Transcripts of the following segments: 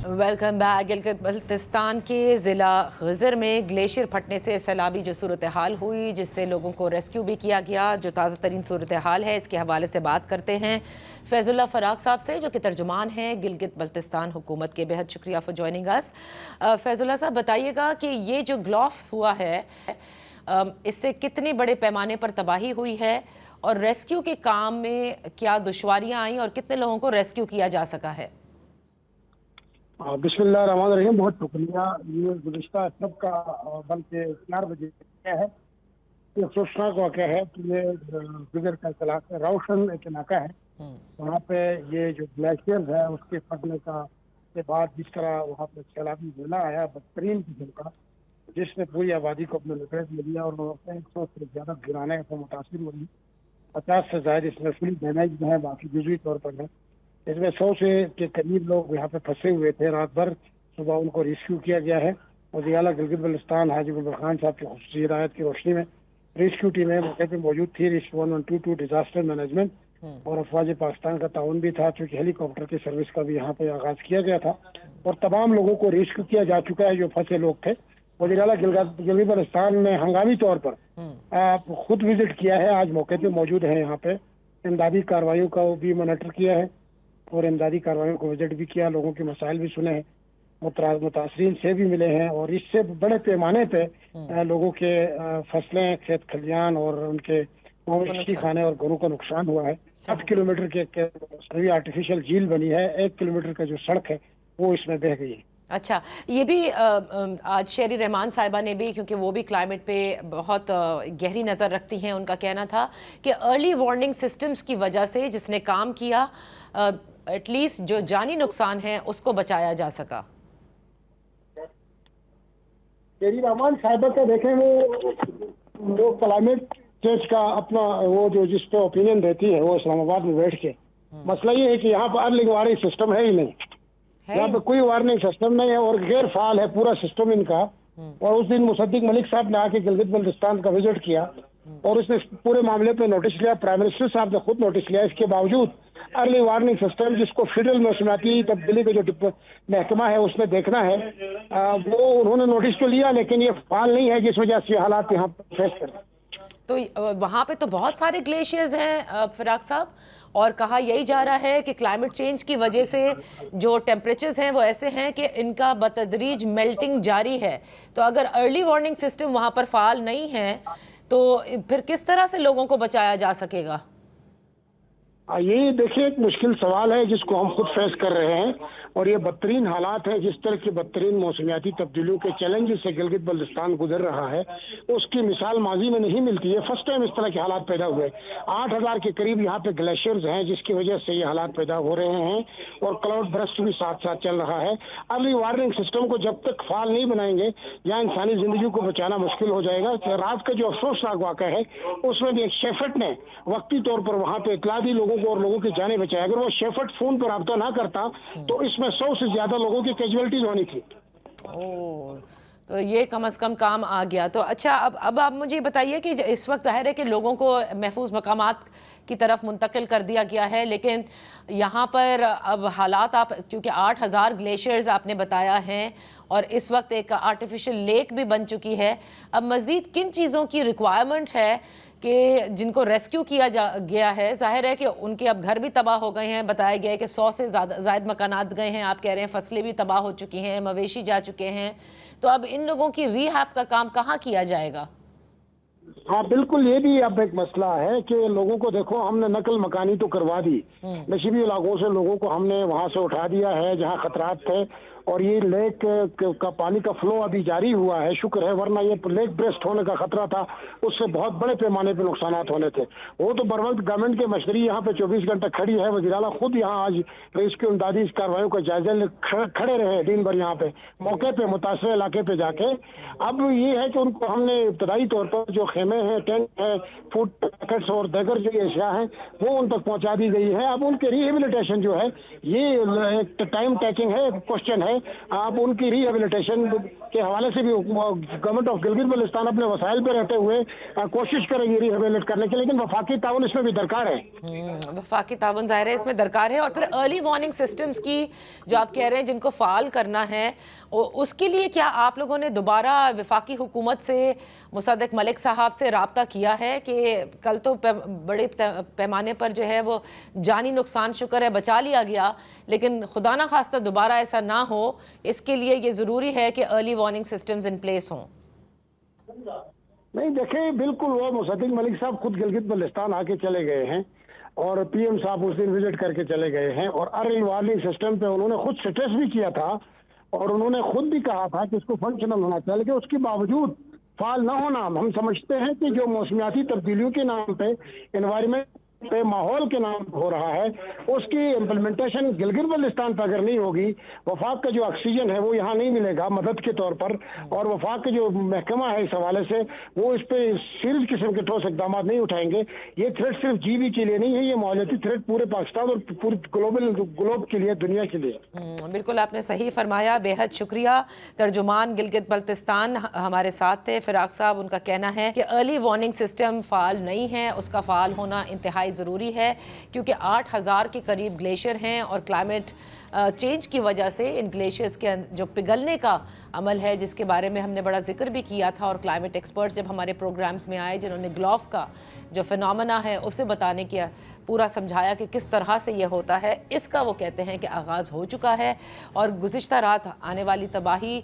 Welcome back. Gilgit Baltistan के ज़िला खज़र में ग्लेशियर फटने से सैलाबी जो सूरत हाल हुई, जिससे लोगों को रेस्क्यू भी किया गया, जो ताज़ा तरीन सूरत हाल है इसके हवाले से बात करते हैं फैज़ुल्लाह फ़राक साहब से, जो कि तर्जुमान हैं गिलगित बल्तिस्तान हुकूमत के। बेहद शुक्रिया फॉर जॉइनिंग अस। फैज़ुल्लाह साहब, बताइएगा कि ये जो ग्लॉफ हुआ है इससे कितने बड़े पैमाने पर तबाही हुई है और रेस्क्यू के काम में क्या दुश्वारियाँ आई और कितने लोगों को रेस्क्यू किया जा सका है? बिस्मिल्लाहिर्रहमानिर्रहीम। बहुत शुक्रिया। ये गुज़िश्ता सब का बल्कि 4 बजे है। ये अफसोसनाक वाक़या है कि ये जिगर का इलाका रोशन एक इलाका है, वहाँ पे ये जो ग्लेशियर है उसके फटने के बाद जिस तरह वहाँ पे सैलाबी मेला आया बदतरीन किस्म का, जिसने पूरी आबादी को अपने लपेट में लिया और 100 से ज़्यादा गिराने से मुतासिर हुई। 50 से ज़्यादा इसमें फुल डैमेज है, बाकी जुज़वी तौर पर है। इसमें 100 से के करीब लोग यहाँ पे फंसे हुए थे। रात भर सुबह उनको रेस्क्यू किया गया है। वज़ीर आला गिलगित बल्तिस्तान हाजी गुलबर खान साहब की ख़ुसूसी हिदायत की रोशनी में रेस्क्यू टीमें मौके पर मौजूद थी। रेस्क्यू 1122 डिजास्टर मैनेजमेंट और अफवाज पाकिस्तान का ताउन भी था, चूँकि हेलीकॉप्टर की सर्विस का भी यहाँ पे आगाज़ किया गया था और तमाम लोगों को रेस्क्यू किया जा चुका है जो फंसे लोग थे। वज़ीर आला गिलगित बल्तिस्तान ने हंगामी तौर पर खुद विजिट किया है, आज मौके पर मौजूद है। यहाँ पे इमदादी कार्रवाइयों का भी मॉनिटर किया है और इमदादी कार्रवाइयों को विजिट भी किया, लोगों के मसाइल भी सुने हैं, मुतासरीन से भी मिले हैं और इससे बड़े पैमाने पे लोगों के फसलें, खेत खलियान और उनके मवेशी खाने और घरों का नुकसान हुआ है। 7 किलोमीटर के आर्टिफिशियल झील बनी है, 1 किलोमीटर का जो सड़क है वो इसमें बह गई है। अच्छा, ये भी आज शेरी रहमान साहिबा ने भी, क्योंकि वो भी क्लाइमेट पे बहुत गहरी नज़र रखती हैं, उनका कहना था कि अर्ली वार्निंग सिस्टम्स की वजह से जिसने काम किया एटलीस्ट जो जानी नुकसान है उसको बचाया जा सका। शेरी रहमान साहिबा का देखें, वो क्लाइमेट चेंज का अपना वो जो जिस पे ओपिनियन देती है वो इस्लामाबाद में बैठ के, मसला ये है कि यहाँ पर अर्ली वार्निंग सिस्टम है ही नहीं, यहाँ पे कोई वार्निंग सिस्टम नहीं है और गैर फाल है पूरा सिस्टम इनका। और उस दिन मुसद्दिक मलिक साहब ने आके गिलगित बल्तिस्तान का विजिट किया और उसने पूरे मामले पे नोटिस लिया, प्राइम मिनिस्टर साहब ने खुद नोटिस लिया। इसके बावजूद अर्ली वार्निंग सिस्टम, जिसको फेडरल मौसमियाती तब्दीली का जो महकमा है उसमें देखना है, वो उन्होंने नोटिस तो लिया लेकिन ये फाल नहीं है, जिस वजह से ये हालात यहाँ फेस कर। तो वहाँ पे तो बहुत सारे ग्लेशियर्स हैं फिराक साहब, और कहा यही जा रहा है कि क्लाइमेट चेंज की वजह से जो टेम्परेचर्स हैं वो ऐसे हैं कि इनका बतदरीज मेल्टिंग जारी है। तो अगर अर्ली वार्निंग सिस्टम वहाँ पर फाल नहीं है तो फिर किस तरह से लोगों को बचाया जा सकेगा? ये देखिए एक मुश्किल सवाल है जिसको हम खुद फेस कर रहे हैं और ये बदतरीन हालात है। जिस तरह की बदतरीन मौसमियाती तब्दीलियों के चैलेंज से गिलगित बल्तिस्तान गुजर रहा है उसकी मिसाल माजी में नहीं मिलती है। फर्स्ट टाइम इस तरह के हालात पैदा हुए। 8000 के करीब यहाँ पे ग्लेशियर्स हैं जिसकी वजह से ये हालात पैदा हो रहे हैं और क्लाउड बर्स्ट भी साथ साथ चल रहा है। अर्ली वार्निंग सिस्टम को जब तक फाल नहीं बनाएंगे या इंसानी जिंदगी को बचाना मुश्किल हो जाएगा। रात का जो अफसोसनाक वाक़या है उसमें भी एक शेफर्ट ने वक्ती तौर पर वहाँ पे इतला दी लोगों को और लोगों की जानें बचाई। अगर वो शेफर्ट फोन पर रब्ता ना करता तो इसमें 100 से ज्यादा लोगों की कैजुअलिटीज होनी थी। तो ये कम से कम काम आ गया। तो अच्छा, अब आप मुझे बताइए कि इस वक्त जाहिर है कि लोगों को महफूज मकामात की तरफ मुंतकिल कर दिया गया है, लेकिन यहाँ पर अब हालात, आप क्योंकि 8000 ग्लेशियर्स आपने बताया हैं और इस वक्त एक आर्टिफिशियल लेक भी बन चुकी है, अब मज़ीद किन चीज़ों की रिक्वायरमेंट है कि जिनको रेस्क्यू किया गया है? जाहिर है कि उनके अब घर भी तबाह हो गए हैं, बताया गया है कि 100 से ज़ायद मकानात गए हैं, आप कह रहे हैं फसलें भी तबाह हो चुकी हैं, मवेशी जा चुके हैं। तो अब इन लोगों की रीहैब का काम कहाँ किया जाएगा? हाँ बिल्कुल, ये भी अब एक मसला है कि लोगों को देखो, हमने नकल मकानी तो करवा दी, नशीबी इलाकों से लोगों को हमने वहाँ से उठा दिया है जहाँ खतरात थे और ये लेक का पानी का फ्लो अभी जारी हुआ है, शुक्र है, वरना ये लेक ब्रेस्ट होने का खतरा था, उससे बहुत बड़े पैमाने पे नुकसानात होने थे। वो तो बर वक्त गवर्नमेंट के मशीनरी यहाँ पे 24 घंटे खड़ी है। वज़ीर आला खुद यहाँ आज रेस्क्यू इमदादी कार्रवाइयों का जायजा खड़े रहे दिन भर यहाँ पे मौके पे मुतासर इलाके पे जाके। अब ये है कि उनको हमने इब्तदाई तौर पर जो खेमे हैं, टेंट है, फूड पैकेट्स और दीगर जो अशिया हैं वो उन तक पहुँचा दी गई है। अब उनके रिहेबिलिटेशन जो है ये एक टाइम टेकिंग है, क्वेश्चन है है, आप उनकी रिहेबिलिटेशन के हवाले से भी गवर्नमेंट ऑफ गिलगित बल्तिस्तान अपने वसाइल पे रहते हुए कोशिश करेंगे रिहेबिलिट करने की, लेकिन वफाकी ताउन इसमें भी दरकार है। वफाकी ताउन ज़ाहिर है इसमें दरकार है। और फिर अर्ली वार्निंग सिस्टम्स की जो आप कह रहे हैं जिनको फ़ाल करना है, उसके लिए क्या आप लोगों ने दोबारा वफाकी हुकूमत से मुसद्दक मलिक साहब से राब्ता किया है कि कल तो बड़े पैमाने पर जो है वो जानी नुकसान शुक्र है बचा लिया गया, लेकिन खुदा ना खास्ता दोबारा ऐसा ना हो, इसके लिए ये ज़रूरी है कि early warning systems in place हों? नहीं देखें, बिल्कुल वो मुसद्दक मलिक साहब खुद गिलगित बल्तिस्तान आके चले गए हैं और पीएम साहब उस दिन विजिट करके चले गए हैं और अर्ली वार्निंग सिस्टम पे उन्होंने खुद स्ट्रेस भी किया था और उन्होंने खुद भी कहा था कि इसको फंक्शनल होना चाहिए, लेकिन उसके बावजूद फाल न होना हम समझते हैं कि जो मौसमियाती तब्दीलियों के नाम पे, एनवायरमेंट पे, माहौल के नाम हो रहा है, उसकी इम्प्लीमेंटेशन गिलगित बल्तिस्तान पर अगर नहीं होगी, वफाक का जो ऑक्सीजन है वो यहाँ नहीं मिलेगा मदद के तौर पर, और वफाक के जो महकमा है इस हवाले से वो इस पे सीरियस किस्म के ठोस इकदाम नहीं उठाएंगे। ये थ्रेट सिर्फ जीबी के लिए नहीं है, ये माहौलियाती थ्रेट पूरे पाकिस्तान और पूरे ग्लोब के लिए, दुनिया के लिए। बिल्कुल आपने सही फरमाया, बेहद शुक्रिया। तर्जुमान गिलगित बल्तिस्तान हमारे साथ थे फिराक साहब। उनका कहना है कि अर्ली वार्निंग सिस्टम फ़ाल नहीं है, उसका फ़ाल होना इंतहाई ज़रूरी है, क्योंकि 8000 के करीब ग्लेशियर हैं और क्लाइमेट चेंज की वजह से इन ग्लेशियर्स के जो पिघलने का अमल है, जिसके बारे में हमने बड़ा जिक्र भी किया था, और क्लाइमेट एक्सपर्ट्स जब हमारे प्रोग्राम्स में आए जिन्होंने ग्लोफ का जो फिनोमेना है उसे बताने की पूरा समझाया कि किस तरह से ये होता है, इसका वो कहते हैं कि आगाज़ हो चुका है। और गुज़िश्ता रात आने वाली तबाही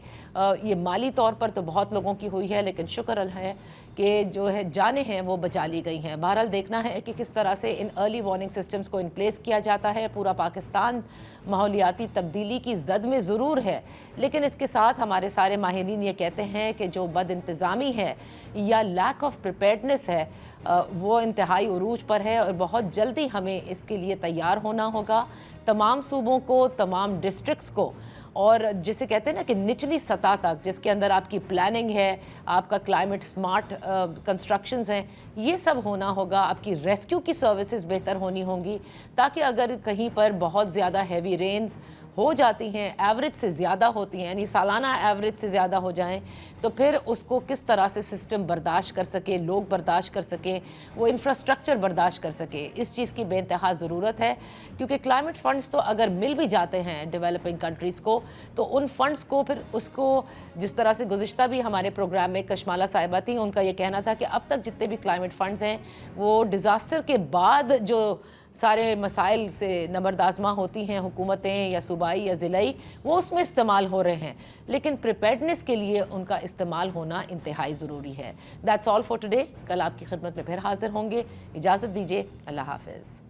ये माली तौर पर तो बहुत लोगों की हुई है, लेकिन शुक्र है कि जो है जाने हैं वो बचा ली गई हैं। बहरहाल देखना है कि किस तरह से इन अर्ली वार्निंग सिस्टम्स को इन प्लेस किया जाता है। पूरा पाकिस्तान माहौलियाती तब्दीली की जद में ज़रूर है, लेकिन इसके साथ हमारे सारे माहिरीन ये कहते हैं कि जो बद इंतज़ामी है या लैक ऑफ प्रिपेयर्डनेस है वो इंतहाई उरूज पर है और बहुत जल्दी हमें इसके लिए तैयार होना होगा। तमाम सूबों को, तमाम डिस्ट्रिक्ट्स को, और जिसे कहते हैं ना कि निचली सतह तक, जिसके अंदर आपकी प्लानिंग है, आपका क्लाइमेट स्मार्ट कंस्ट्रक्शंस हैं, ये सब होना होगा। आपकी रेस्क्यू की सर्विसेज बेहतर होनी होंगी, ताकि अगर कहीं पर बहुत ज़्यादा हैवी रेन्स हो जाती हैं, एवरेज से ज़्यादा होती हैं, यानी सालाना एवरेज से ज़्यादा हो जाएं, तो फिर उसको किस तरह से सिस्टम बर्दाश्त कर सके, लोग बर्दाश्त कर सकें, वो इंफ्रास्ट्रक्चर बर्दाश्त कर सके। इस चीज़ की बेइंतहा ज़रूरत है, क्योंकि क्लाइमेट फ़ंड्स तो अगर मिल भी जाते हैं डेवलपिंग कंट्रीज़ को, तो उन फ़ंड्स को फिर उसको जिस तरह से गुज़िश्ता भी हमारे प्रोग्राम में कशमाला साहिबा थी, उनका ये कहना था कि अब तक जितने भी क्लाइमेट फ़ंड्स हैं वो डिज़ास्टर के बाद जो सारे मसाइल से नबरदाज़मा होती हैं हुकूमतें या सूबाई या ज़िलाई, वो उसमें इस्तेमाल हो रहे हैं, लेकिन प्रिपेयर्डनेस के लिए उनका इस्तेमाल होना इंतहाई ज़रूरी है। That's all for today. कल आपकी खिदमत में फिर हाजिर होंगे। इजाज़त दीजिए, अल्लाह हाफ़िज़।